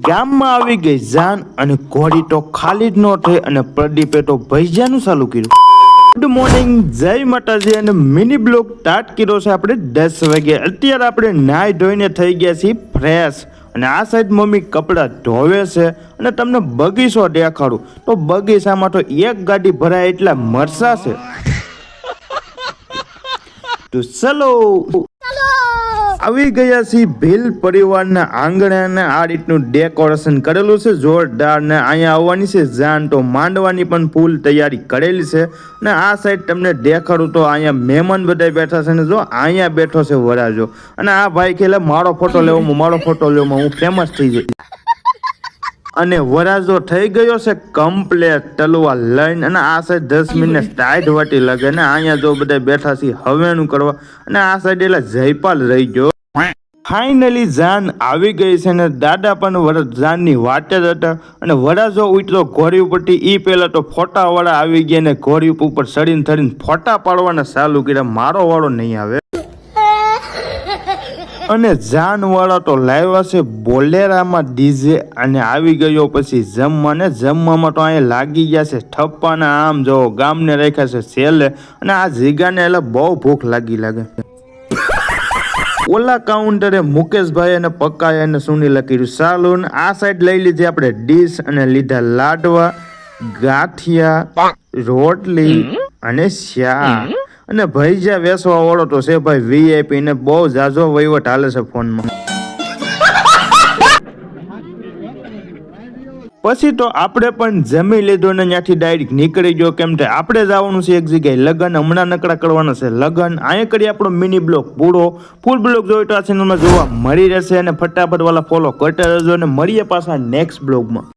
ગામમાં આવી ગઈ જાન અને ઘોડી તો ખાલી જ ન થઈ અને પ્રદીપે તો ભૈજાનું ચાલુ કર્યું. ગુડ મોર્નિંગ, જય માતાજી અને મિની બ્લોગ સ્ટાર્ટ કર્યો છે આપણે 10 વાગે. અત્યારે આપણે નાહી ધોઈને થઈ ગયા છીએ ફ્રેશ અને આ સાઈડ મમ્મી કપડાં ધોવે છે અને તમને બગીચો દેખાડું તો બગીચામાં તો એક ગાડી ભરાય એટલા મરસા છે. તો ચલો આવી ગયા છીએ ભીલ પરિવારના આંગણે અને આ રીતનું ડેકોરેશન કરેલું છે જોરદાર. ને અહીંયા આવવાની છે જાન તો માંડવાની પણ ફૂલ તૈયારી કરેલી છે. ને આ સાઈડ તમને દેખાડું તો અહીંયા મહેમાન બધા બેઠા છે ને જો અહીંયા બેઠો છે વરાજો અને આ ભાઈ ખેલે મારો ફોટો લેવો હું ફેમસ થઈ જઈશ. અને વરાજો થઈ ગયો છે કમ્પ્લેટ તલવાર લઈને અને આ સાઈડ 10 મિનિટ ટાઈટ વાટી લાગે ને અહીંયા જો બધા બેઠા છે હવેનું કરવા અને આ સાઈડ એટલે જયપાલ રહી ગયો. ફાઇનલી જાન આવી ગઈ છે ને દાદા પણ જાનની વાટે જ હતા અને વરાજો ઉતરો ઘોડી ઉપરથી ઈ પહેલા તો ફોટા વાળા આવી ગયા ને ઘોડી ઉપર ચડીને ફોટા પાડવાના ચાલુ કર્યા. મારો વાળો નહીં આવે અને જાન વાળા તો લાવ્યા છે બોલેરામાં ડીજે અને આવી ગયો પછી જમવામાં તો અહીંયા લાગી ગયા છે ઠપ્પાના. આમ જો ગામને રાખ્યા છે સેલે અને આ જીગાને એટલે બહુ ભૂખ લાગે. ઓલા કાઉન્ટરે મુકેશભાઈ અને પક્કાએ અને સુનિલે કર્યું સાલું. આ સાઈડ લઈ લીધી આપણે ડીશ અને લીધા લાડવા, ગાંઠિયા, રોટલી અને શા અને ભૈજા વેસવા વાળો તો છે ભાઈ વીઆઈપી ને બહુ જાજો વહીવટ હાલે છે ફોનમાં. પછી તો આપણે પણ જમી લીધું ને ત્યાંથી ડાયરેક્ટ નીકળી ગયો કેમ કે આપણે જવાનું છે એક જગ્યાએ લગન. હમણાં નકડા કરવાના છે લગન. અહીંયા કરી આપણો મિની બ્લોગ પૂરો. ફૂલ બ્લોગ જોઈ તો આ ચેનલમાં જોવા મળી રહેશે અને ફટાફટ વાળા ફોલો કરતા રહેજો અને મળીએ પાછા નેક્સ્ટ બ્લોગમાં.